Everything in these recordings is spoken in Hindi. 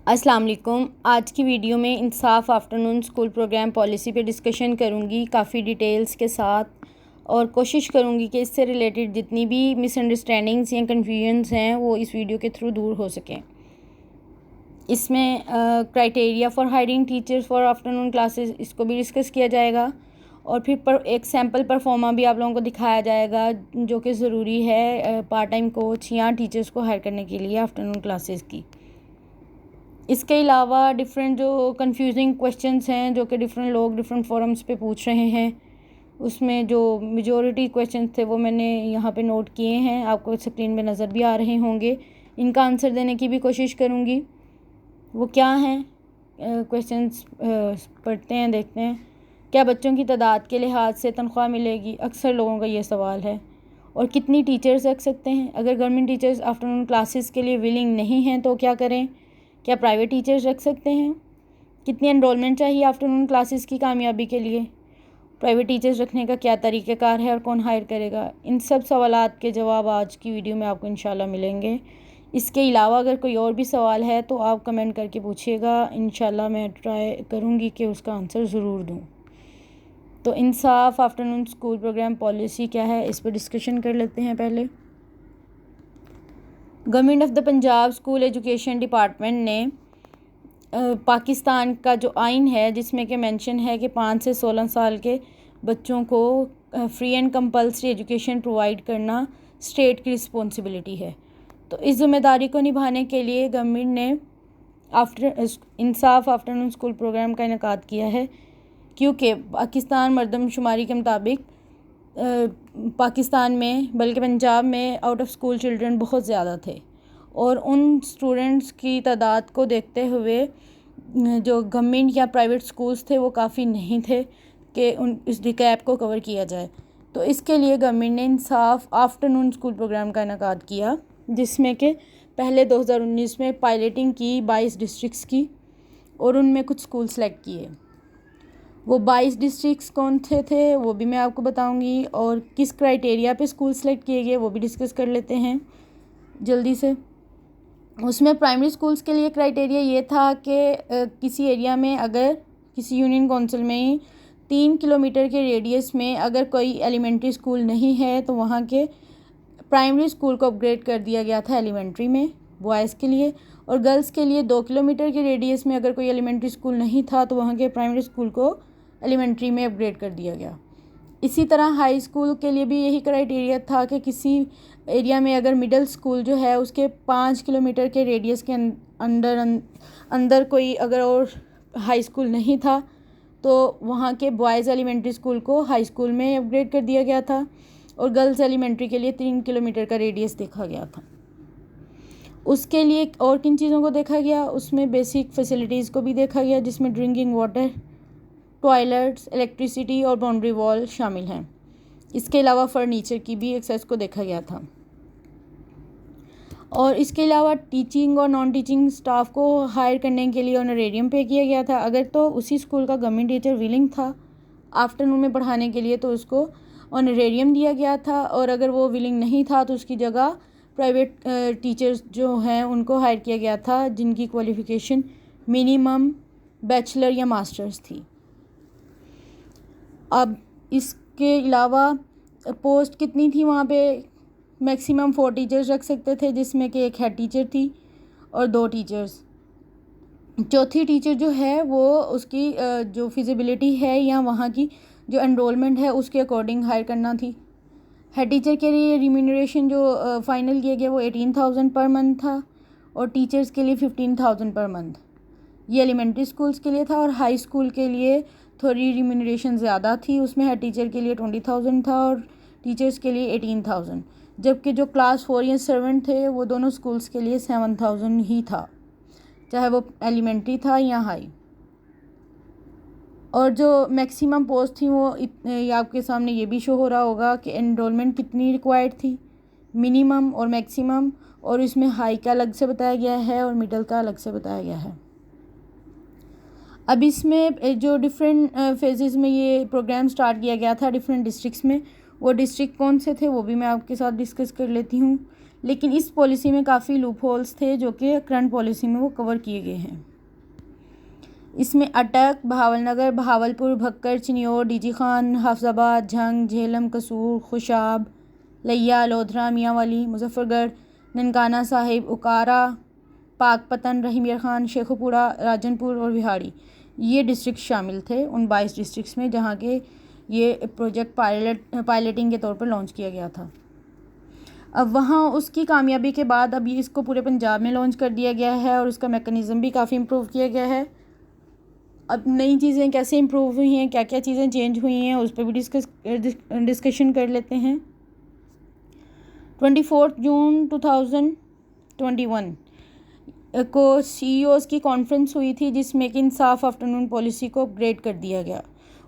अस्सलाम वालेकुम। आज की वीडियो में इंसाफ आफ्टरनून स्कूल प्रोग्राम पॉलिसी पे डिस्कशन करूँगी काफ़ी डिटेल्स के साथ, और कोशिश करूँगी कि इससे रिलेटेड जितनी भी मिसअंडरस्टैंडिंग्स या कन्फ्यूजन्स हैं वो इस वीडियो के थ्रू दूर हो सकें। इसमें criteria for hiring teachers for afternoon classes, इसको भी डिस्कस किया जाएगा, और फिर एक सैम्पल परफॉर्मा भी आप लोगों को दिखाया जाएगा जो कि ज़रूरी है पार्ट टाइम कोच या टीचर्स को हायर करने के लिए आफ्टरनून क्लासेस की। इसके अलावा डिफरेंट जो कंफ्यूजिंग क्वेश्चंस हैं जो कि डिफरेंट लोग डिफरेंट फोरम्स पे पूछ रहे हैं, उसमें जो मेजॉरिटी क्वेश्चंस थे वो मैंने यहाँ पे नोट किए हैं, आपको स्क्रीन पे नज़र भी आ रहे होंगे। इनका आंसर देने की भी कोशिश करूँगी। वो क्या हैं क्वेश्चंस, पढ़ते हैं, देखते हैं। क्या बच्चों की तादाद के लिहाज से तनख्वाह मिलेगी? अक्सर लोगों का ये सवाल है। और कितनी टीचर्स रख सकते हैं? अगर गवर्नमेंट टीचर्स आफ्टरनून क्लासेस के लिए विलिंग नहीं हैं तो क्या करें? क्या प्राइवेट टीचर्स रख सकते हैं? कितनी एनरोलमेंट चाहिए आफ्टरनून क्लासेस की कामयाबी के लिए? प्राइवेट टीचर्स रखने का क्या तरीक़ाकार है और कौन हायर करेगा? इन सब सवालात के जवाब आज की वीडियो में आपको इंशाल्लाह मिलेंगे। इसके अलावा अगर कोई और भी सवाल है तो आप कमेंट करके पूछिएगा, इंशाल्लाह मैं ट्राई करूँगी कि उसका आंसर ज़रूर दूँ। तो इंसाफ आफ्टरनून स्कूल प्रोग्राम पॉलिसी क्या है, इस पर डिस्कशन कर लेते हैं। पहले government of the Punjab school education department ने पाकिस्तान का जो आइन है जिसमें कि मेंशन है कि 5 से 16 साल के बच्चों को free and compulsory education provide करना स्टेट की रिस्पॉन्सिबिलिटी है। तो इस जिम्मेदारी को निभाने के लिए गवर्नमेंट ने इंसाफ आफ्टरनून स्कूल प्रोग्राम का इनेकाद किया है, क्योंकि पाकिस्तान मरदमशुमारी के मुताबिक पाकिस्तान में बल्कि पंजाब में आउट ऑफ स्कूल चिल्ड्रन बहुत ज़्यादा थे, और उन स्टूडेंट्स की तादाद को देखते हुए जो गवर्नमेंट या प्राइवेट स्कूल्स थे वो काफ़ी नहीं थे कि इस गैप को कवर किया जाए। तो इसके लिए गवर्नमेंट ने इंसाफ आफ्टरनून स्कूल प्रोग्राम का इनेकाद किया, जिसमें कि पहले 2019 में पायलटिंग की 22 डिस्ट्रिक्ट्स की, और उनमें कुछ स्कूल सेलेक्ट किए। वो 22 डिस्ट्रिक्ट्स कौन से थे वो भी मैं आपको बताऊंगी, और किस क्राइटेरिया पे स्कूल सेलेक्ट किए गए वो भी डिस्कस कर लेते हैं जल्दी से। उसमें प्राइमरी स्कूल्स के लिए क्राइटेरिया ये था कि किसी एरिया में, अगर किसी यूनियन काउंसिल में 3 किलोमीटर के रेडियस में अगर कोई एलिमेंट्री स्कूल नहीं है तो वहाँ के प्राइमरी स्कूल को अपग्रेड कर दिया गया था एलिमेंट्री में बॉयज़ के लिए, और गर्ल्स के लिए 2 किलोमीटर के रेडियस में अगर कोई एलिमेंट्री स्कूल नहीं था तो वहाँ के प्राइमरी स्कूल को एलिमेंट्री में अपग्रेड कर दिया गया। इसी तरह हाई स्कूल के लिए भी यही क्राइटेरिया था कि किसी एरिया में अगर मिडिल स्कूल जो है उसके 5 किलोमीटर के रेडियस के अंदर कोई अगर और हाई स्कूल नहीं था तो वहाँ के बॉयज़ एलिमेंट्री स्कूल को हाई स्कूल में अपग्रेड कर दिया गया था, और गर्ल्स एलिमेंट्री के लिए 3 किलोमीटर का रेडियस देखा गया था। उसके लिए और किन चीज़ों को देखा गया? उसमें बेसिक फैसिलिटीज़ को भी देखा गया, जिसमें ड्रिंकिंग वाटर, टॉयलेट्स, इलेक्ट्रिसिटी और बाउंड्री वॉल शामिल हैं। इसके अलावा फर्नीचर की भी एक्सेस को देखा गया था, और इसके अलावा टीचिंग और नॉन टीचिंग स्टाफ को हायर करने के लिए ऑनरेरियम पे किया गया था। अगर तो उसी स्कूल का गवर्नमेंट टीचर विलिंग था आफ्टरनून में पढ़ाने के लिए तो उसको ऑनरेरियम दिया गया था, और अगर वो विलिंग नहीं था तो उसकी जगह प्राइवेट टीचर्स जो हैं उनको हायर किया गया था जिनकी क्वालिफ़िकेशन मिनिमम बैचलर या मास्टर्स थी। अब इसके अलावा पोस्ट कितनी थी वहाँ पे? मैक्सिमम 4 टीचर्स रख सकते थे, जिसमें कि एक हेड टीचर थी और 2 टीचर्स। चौथी टीचर जो है वो उसकी जो फिजिबिलिटी है या वहाँ की जो एनरोलमेंट है उसके अकॉर्डिंग हायर करना थी। हेड टीचर के लिए रिम्यूनरेशन जो फाइनल किया गया वो 18,000 पर मंथ था, और टीचर्स के लिए 15,000 पर मंथ। ये एलिमेंट्री स्कूल्स के लिए था, और हाई स्कूल के लिए थोड़ी रिम्यूनरेशन ज़्यादा थी, उसमें हेड टीचर के लिए 20,000 था और टीचर्स के लिए 18,000, जबकि जो क्लास 4 या 7 थे वो दोनों स्कूल्स के लिए 7,000 ही था, चाहे वो एलिमेंट्री था या हाई। और जो मैक्सिमम पोस्ट थी वो आपके सामने ये भी शो हो रहा होगा कि एनरोलमेंट कितनी रिक्वायर्ड थी, मिनिमम और मैक्सिमम, और इसमें हाई का अलग से बताया गया है और मिडल का अलग से बताया गया है। अब इसमें जो डिफरेंट फेजेस में ये प्रोग्राम स्टार्ट किया गया था डिफरेंट डिस्ट्रिक्ट्स में, वो डिस्ट्रिक्ट कौन से थे वो भी मैं आपके साथ डिस्कस कर लेती हूँ। लेकिन इस पॉलिसी में काफ़ी लूप होल्स थे जो कि करंट पॉलिसी में वो कवर किए गए हैं। इसमें अटक, भावलनगर, भावलपुर, भक्कर, चिन्योर, डीजी खान, हाफजाबाद, झंग, झेलम, कसूर, खुशाब, लिया, लोधरा, मियांवाली, मुजफ्फरगढ़, ननकाना साहिब, उकारा, पाकपतन, रहीमिया खान, शेखुपुरा, राजनपुर और विहाड़ी, ये डिस्ट्रिक्ट शामिल थे उन 22 डिस्ट्रिक्ट्स में जहाँ के ये प्रोजेक्ट पायलटिंग के तौर पर लॉन्च किया गया था। अब वहाँ उसकी कामयाबी के बाद अब ये इसको पूरे पंजाब में लॉन्च कर दिया गया है और उसका मैकेनिज़्म भी काफ़ी इम्प्रूव किया गया है। अब नई चीज़ें कैसे इम्प्रूव हुई हैं, क्या क्या चीज़ें चेंज हुई हैं, उस पर भी डिस्कशन कर लेते हैं। 24 जून 2021 को CEOs की कॉन्फ्रेंस हुई थी जिसमें कि इंसाफ आफ्टरनून पॉलिसी को अपग्रेड कर दिया गया।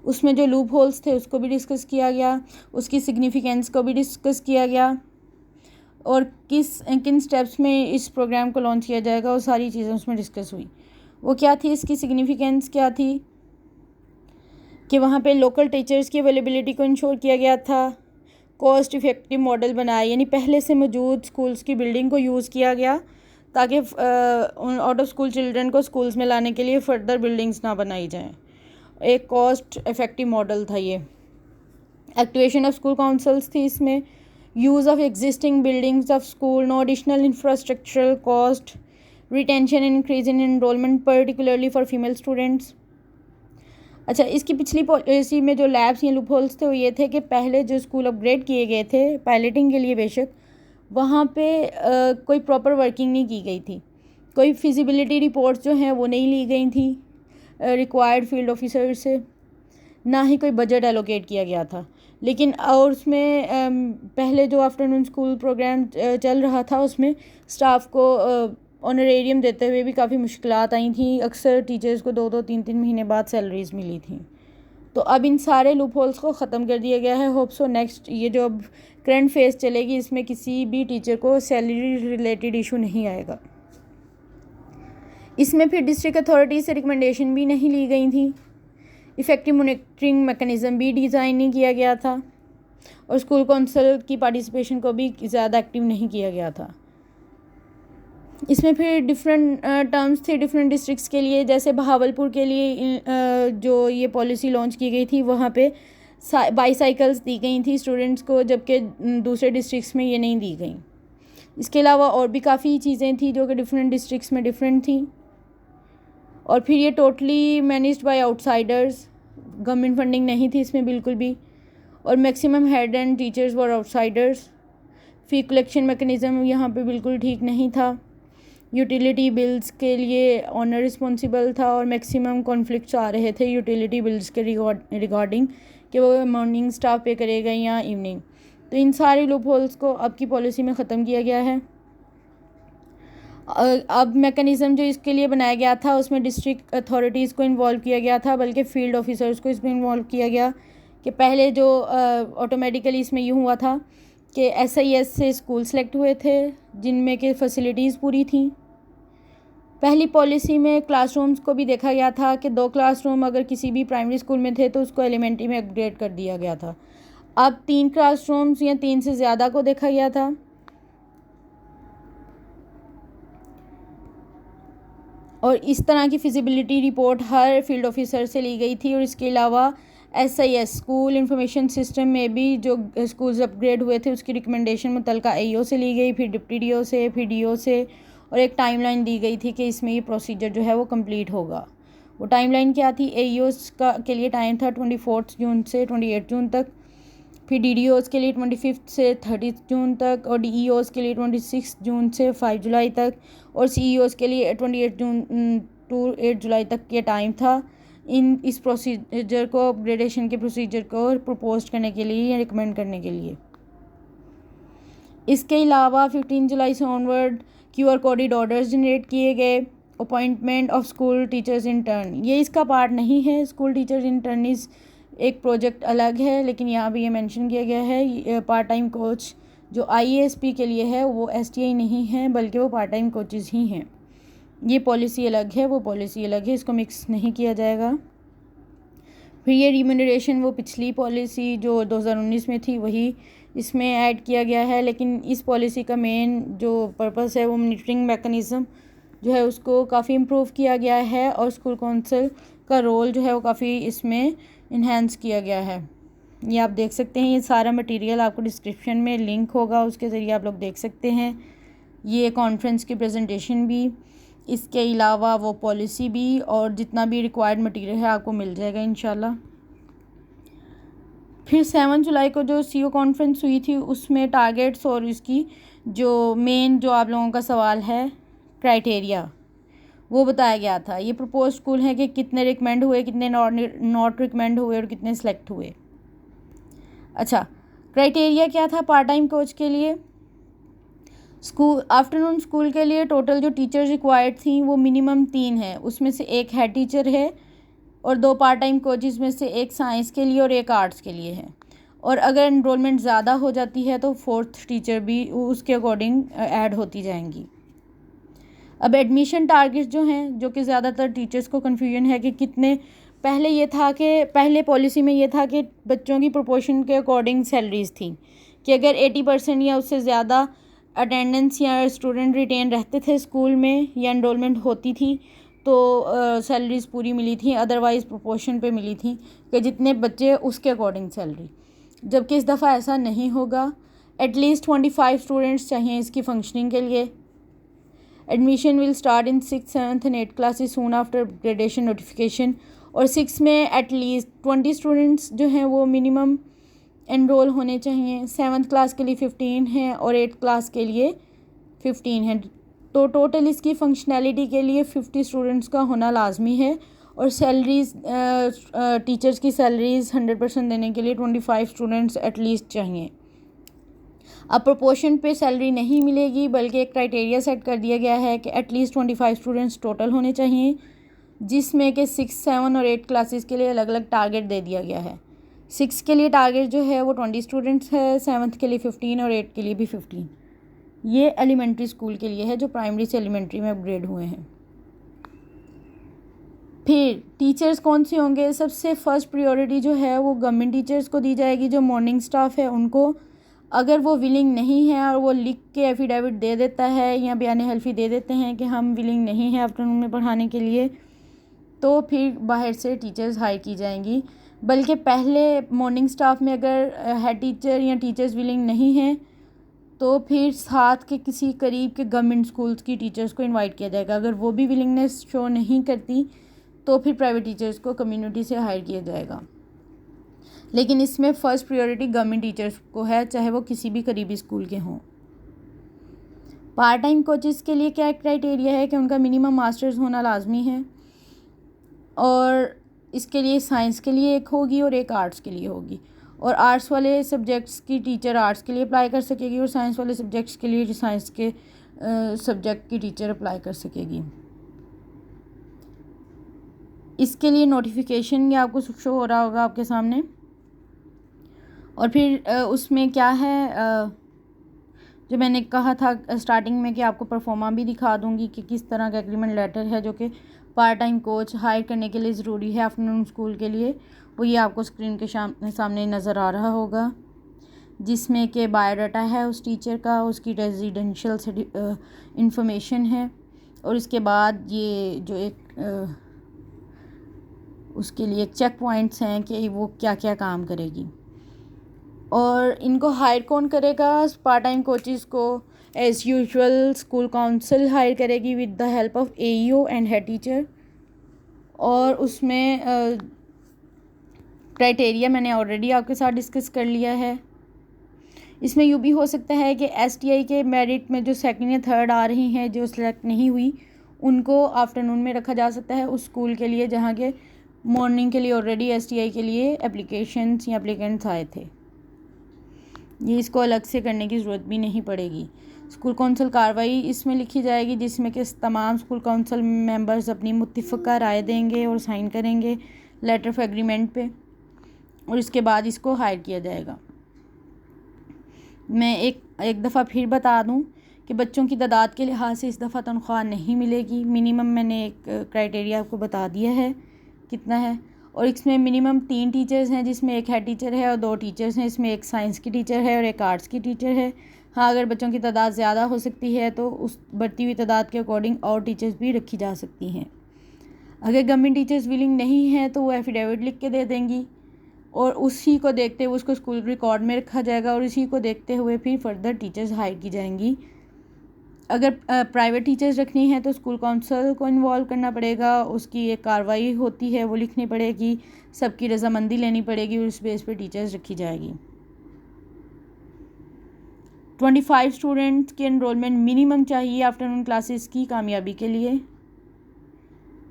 उसमें जो लूप होल्स थे उसको भी डिस्कस किया गया, उसकी सिग्निफिकेंस को भी डिस्कस किया गया और किन स्टेप्स में इस प्रोग्राम को लॉन्च किया जाएगा, वो सारी चीज़ें उसमें डिस्कस हुई। वो क्या थी, इसकी सिग्निफिकेंस क्या थी कि वहाँ पे लोकल टीचर्स की अवेलेबिलिटी को इंश्योर किया गया था, कॉस्ट इफ़ेक्टिव मॉडल बनाया, यानी पहले से मौजूद स्कूल्स की बिल्डिंग को यूज़ किया गया ताकि आउट ऑफ स्कूल चिल्ड्रन को स्कूल्स में लाने के लिए फर्दर बिल्डिंग्स ना बनाई जाएं। एक कॉस्ट इफ़ेक्टिव मॉडल था ये। एक्टिवेशन ऑफ स्कूल काउंसिल्स थी इसमें, use of existing buildings of school, no additional infrastructural cost, retention and increase in enrolment particularly for female students. अच्छा, इसकी पिछली पॉलिसी में जो लैब्स या लूप होल्स थे वो ये थे कि पहले जो स्कूल अपग्रेड किए गए थे पायलटिंग के लिए बेशक, वहाँ पे कोई प्रॉपर वर्किंग नहीं की गई थी, कोई फिजिबिलिटी रिपोर्ट्स जो हैं वो नहीं ली गई थी रिक्वायर्ड फील्ड ऑफिसर से, ना ही कोई बजट एलोकेट किया गया था। लेकिन और उसमें पहले जो आफ्टरनून स्कूल प्रोग्राम चल रहा था उसमें स्टाफ को ऑनरेरियम देते हुए भी काफ़ी मुश्किलात आई थी। अक्सर टीचर्स को 2-2, 3-3 महीने बाद सैलरीज मिली थी। तो अब इन सारे लूप होल्स को ख़त्म कर दिया गया है। होप सो नेक्स्ट ये जो अब करंट फेज़ चलेगी इसमें किसी भी टीचर को सैलरी रिलेटेड इशू नहीं आएगा। इसमें फिर डिस्ट्रिक्ट अथॉरिटी से रिकमेंडेशन भी नहीं ली गई थी, इफ़ेक्टिव मॉनिटरिंग मैकेनिज़्म भी डिज़ाइन नहीं किया गया था और स्कूल काउंसिल की पार्टिसिपेशन को भी ज़्यादा एक्टिव नहीं किया गया था। इसमें फिर डिफरेंट टर्म्स थे डिफरेंट डिस्ट्रिक्ट्स के लिए। जैसे बहावलपुर के लिए जो ये पॉलिसी लॉन्च की गई थी वहाँ पे बाईसाइकिल्स दी गई थी स्टूडेंट्स को, जबकि दूसरे डिस्ट्रिक्ट्स में ये नहीं दी गई। इसके अलावा और भी काफ़ी चीज़ें थी जो कि डिफरेंट डिस्ट्रिक्ट्स में डिफरेंट थी। और फिर ये totally managed by outsiders, government funding नहीं थी इसमें बिल्कुल भी, और maximum head and teachers were outsiders. Fee collection mechanism यहाँ पे बिल्कुल ठीक नहीं था। यूटिलिटी बिल्स के लिए ऑनर रिस्पॉन्सिबल था और मैक्सिमम कॉन्फ्लिक्ट्स आ रहे थे यूटिलिटी बिल्स के रिगार्डिंग कि वो मॉर्निंग स्टाफ पे करेगा या इवनिंग। तो इन सारे लूप होल्स को अब की पॉलिसी में ख़त्म किया गया है। अब मैकेनिज़्म जो इसके लिए बनाया गया था उसमें डिस्ट्रिक्ट अथॉरिटीज़ को इन्वॉल्व किया गया था, बल्कि फ़ील्ड ऑफिसर्स को इसमें इन्वॉल्व किया गया। कि पहले जो ऑटोमेटिकली इसमें यूँ हुआ था कि SIS से स्कूल सेलेक्ट हुए थे जिनमें कि फ़ैसिलिटीज़ पूरी थी। पहली पॉलिसी में क्लासरूम्स को भी देखा गया था कि 2 क्लासरूम अगर किसी भी प्राइमरी स्कूल में थे तो उसको एलिमेंट्री में अपग्रेड कर दिया गया था। अब 3 क्लासरूम्स या 3 से ज़्यादा को देखा गया था। और इस तरह की फिजिबिलिटी रिपोर्ट हर फील्ड ऑफिसर से ली गई थी। और इसके अलावा SIS स्कूल इंफॉर्मेशन सिस्टम में भी जो स्कूल्स अपग्रेड हुए थे उसकी रिकमेंडेशन मुतलका AEO से ली गई, फिर डिप्टी DO से, फिर DO से, और एक टाइमलाइन दी गई थी कि इसमें ये प्रोसीजर जो है वो कंप्लीट होगा। वो टाइमलाइन क्या थी? AEOs का के लिए टाइम था 24 जून से 28 जून तक, फिर DDOs के लिए 25 से 30 जून तक, और DEOs के लिए 26 जून से 5 जुलाई तक, और CEOs के लिए 28 जून टू 8 जुलाई तक के टाइम था इस प्रोसीजर को, अपग्रेडेशन के प्रोसीजर को प्रपोज करने के लिए या रिकमेंड करने के लिए। इसके अलावा 15 जुलाई से onward QR coded orders generate किए गए। Appointment of school teachers intern, ये इसका पार्ट नहीं है। स्कूल टीचर्स इंटर्निस एक प्रोजेक्ट अलग है, लेकिन यहाँ भी ये मेंशन किया गया है। पार्ट टाइम कोच जो IASP के लिए है वो STI नहीं है, बल्कि वो पार्ट टाइम कोचेज़ ही हैं। ये पॉलिसी अलग है, वो पॉलिसी अलग है, इसको मिक्स नहीं किया जाएगा। फिर ये रिम्यूनरेशन वो पिछली पॉलिसी जो 2019 में थी वही इसमें ऐड किया गया है। लेकिन इस पॉलिसी का मेन जो पर्पस है वो मॉनिटरिंग मैकेनिज़्म जो है उसको काफ़ी इम्प्रूव किया गया है और स्कूल काउंसिल का रोल जो है वो काफ़ी इसमें इन्हेंस किया गया है। ये आप देख सकते हैं, ये सारा मटेरियल आपको डिस्क्रिप्शन में लिंक होगा, उसके ज़रिए आप लोग देख सकते हैं। ये कॉन्फ्रेंस की प्रेजेंटेशन भी, इसके अलावा वो पॉलिसी भी और जितना भी रिक्वायर्ड मटेरियल है आपको मिल जाएगा इंशाल्लाह। फिर 7 जुलाई को जो सीईओ कॉन्फ्रेंस हुई थी उसमें टारगेट्स और इसकी जो मेन जो आप लोगों का सवाल है क्राइटेरिया वो बताया गया था। ये प्रपोज स्कूल है कि कितने रिकमेंड हुए, कितने नॉट रिकमेंड हुए और कितने सेलेक्ट हुए। अच्छा, क्राइटेरिया क्या था पार्ट टाइम कोच के लिए? स्कूल आफ्टरनून स्कूल के लिए टोटल जो टीचर्स रिक्वायर्ड थी वो मिनिमम 3 है, उसमें से एक हेड टीचर है और 2 पार्ट टाइम कोचेस में से एक साइंस के लिए और एक आर्ट्स के लिए है। और अगर एनरोलमेंट ज़्यादा हो जाती है तो 4th टीचर भी उसके अकॉर्डिंग ऐड होती जाएंगी। अब एडमिशन टारगेट जो हैं, जो कि ज़्यादातर टीचर्स को कन्फ्यूजन है कि कितने, पहले पॉलिसी में ये था कि बच्चों की प्रोपोर्शन के अकॉर्डिंग सैलरीज थी कि अगर 80% या उससे ज़्यादा अटेंडेंस या स्टूडेंट रिटेन रहते थे स्कूल में या एनरोलमेंट होती थी तो सैलरीज पूरी मिली थी, अदरवाइज़ प्रोपोर्शन पे मिली थी कि जितने बच्चे उसके अकॉर्डिंग सैलरी। जबकि इस दफ़ा ऐसा नहीं होगा। एटलीस्ट 25 स्टूडेंट्स चाहिए इसकी फंक्शनिंग के लिए। Admission will start in 6th, 7th and 8th classes soon after gradation notification. और 6 में एटलीस्ट 20 स्टूडेंट्स जो हैं वो मिनिमम एनरोल होने चाहिए। 7th क्लास के लिए 15 हैं और 8th क्लास के लिए 15 हैं। तो टोटल इसकी फंक्शनैलिटी के लिए 50 स्टूडेंट्स का होना लाजमी है। और सैलरीज टीचर्स की सैलरीज 100% देने के लिए 25 स्टूडेंट्स एटलीस्ट चाहिए। अब प्रोपोर्शन पे सैलरी नहीं मिलेगी बल्कि एक क्राइटेरिया सेट कर दिया गया है कि एटलीस्ट 25 स्टूडेंट्स टोटल होने चाहिए, जिसमें कि 6, 7 और 8 क्लासेस के लिए अलग अलग टारगेट दे दिया गया है। 6 के लिए टारगेट जो है वो 20 स्टूडेंट्स है, 7th के लिए 15 और 8 के लिए भी 15। ये एलिमेंट्री स्कूल के लिए है जो प्राइमरी से एलिमेंट्री में अपग्रेड हुए हैं। फिर टीचर्स कौन से होंगे? सबसे फर्स्ट प्रायोरिटी जो है वो गवर्नमेंट टीचर्स को दी जाएगी। जो मॉर्निंग स्टाफ है उनको, अगर वो विलिंग नहीं है और वो लिख के एफिडेविट दे देता है या बयान हल्फी दे देते हैं कि हम विलिंग नहीं है आफ्टरनून में पढ़ाने के लिए, तो फिर बाहर से टीचर्स हायर की जाएंगी। बल्कि पहले मॉर्निंग स्टाफ में अगर हेड टीचर या टीचर्स विलिंग नहीं हैं तो फिर साथ के किसी करीब के गवर्नमेंट स्कूल्स की टीचर्स को इनवाइट किया जाएगा। अगर वो भी विलिंगनेस शो नहीं करती तो फिर प्राइवेट टीचर्स को कम्युनिटी से हायर किया जाएगा। लेकिन इसमें फ़र्स्ट प्रायोरिटी गवर्नमेंट टीचर्स को है, चाहे वो किसी भी करीबी स्कूल के हों। पार्ट टाइम कोचेस के लिए क्या क्राइटेरिया है कि उनका मिनिमम मास्टर्स होना लाजमी है। और इसके लिए साइंस के लिए एक होगी और एक आर्ट्स के लिए होगी। और आर्ट्स वाले सब्जेक्ट्स की टीचर आर्ट्स के लिए अप्लाई कर सकेगी और साइंस वाले सब्जेक्ट्स के लिए साइंस के सब्जेक्ट की टीचर अप्लाई कर सकेगी। इसके लिए नोटिफिकेशन ये आपको शो हो रहा होगा आपके सामने। और फिर उसमें क्या है, जो मैंने कहा था स्टार्टिंग में कि आपको परफॉर्मा भी दिखा दूंगी कि किस तरह का एग्रीमेंट लेटर है जो कि पार्ट टाइम कोच हायर करने के लिए ज़रूरी है आफ्टरनून स्कूल के लिए, वो ये आपको स्क्रीन के सामने नज़र आ रहा होगा, जिसमें कि बायोडाटा है उस टीचर का, उसकी रेजिडेंशियल इंफॉर्मेशन है और इसके बाद ये जो एक उसके लिए चेक पॉइंट्स हैं कि वो क्या क्या काम करेगी। और इनको हायर कौन करेगा? पार्ट टाइम कोचेज़ को as usual school council hire करेगी with the help of AEO and head teacher. और उसमें क्राइटेरिया मैंने ऑलरेडी आपके साथ डिस्कस कर लिया है। इसमें यूँ भी हो सकता है कि एसटीआई के मेरिट में जो सेकंड या थर्ड आ रही हैं जो सिलेक्ट नहीं हुई उनको आफ्टरनून में रखा जा सकता है उस स्कूल के लिए जहाँ के मॉर्निंग के लिए ऑलरेडी एसटीआई के लिए एप्लीकेशंस या एप्लीकेंट्स आए थे। ये इसको अलग से करने की ज़रूरत भी नहीं पड़ेगी। स्कूल काउंसिल कार्रवाई इसमें लिखी जाएगी जिसमें कि तमाम स्कूल काउंसिल मेंबर्स अपनी मुत्तफ़िक़ा राय देंगे और साइन करेंगे लेटर ऑफ एग्रीमेंट पे और इसके बाद इसको हायर किया जाएगा। मैं एक दफ़ा फिर बता दूं कि बच्चों की तादाद के लिहाज से इस दफ़ा तनख्वाह नहीं मिलेगी। मिनिमम मैंने एक क्राइटेरिया आपको बता दिया है कितना है। और इसमें मिनिमम 3 टीचर्स हैं, जिसमें एक हेड टीचर है और 2 टीचर्स हैं। इसमें एक साइंस की टीचर है और एक आर्ट्स की टीचर है। हाँ, अगर बच्चों की तादाद ज़्यादा हो सकती है तो उस बढ़ती हुई तादाद के अकॉर्डिंग और टीचर्स भी रखी जा सकती हैं। अगर गवर्नमेंट टीचर्स विलिंग नहीं है तो वो एफिडेविट लिख के दे देंगी और उसी को देखते हुए उसको स्कूल रिकॉर्ड में रखा जाएगा और इसी को देखते हुए फिर फर्दर टीचर्स हायर की जाएंगी। अगर प्राइवेट टीचर्स रखनी है तो स्कूल काउंसिल को इन्वॉल्व करना पड़ेगा, उसकी एक कार्रवाई होती है वो लिखनी पड़ेगी, सबकी रजामंदी लेनी पड़ेगी और उस बेस पे टीचर्स रखी जाएगी। 25 स्टूडेंट्स की एनरोलमेंट मिनिमम चाहिए आफ्टरनून क्लासेस की कामयाबी के लिए।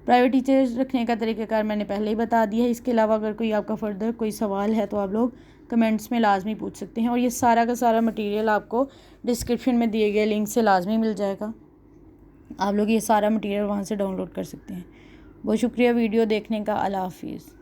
प्राइवेट टीचर्स रखने का तरीक़ाकार मैंने पहले ही बता दिया है। इसके अलावा अगर कोई आपका फर्दर कोई सवाल है तो आप लोग कमेंट्स में लाजमी पूछ सकते हैं और ये सारा का सारा मटेरियल आपको डिस्क्रिप्शन में दिए गए लिंक से लाजमी मिल जाएगा। आप लोग ये सारा मटेरियल वहाँ से डाउनलोड कर सकते हैं। बहुत शुक्रिया वीडियो देखने का। अल्लाह हाफिज़।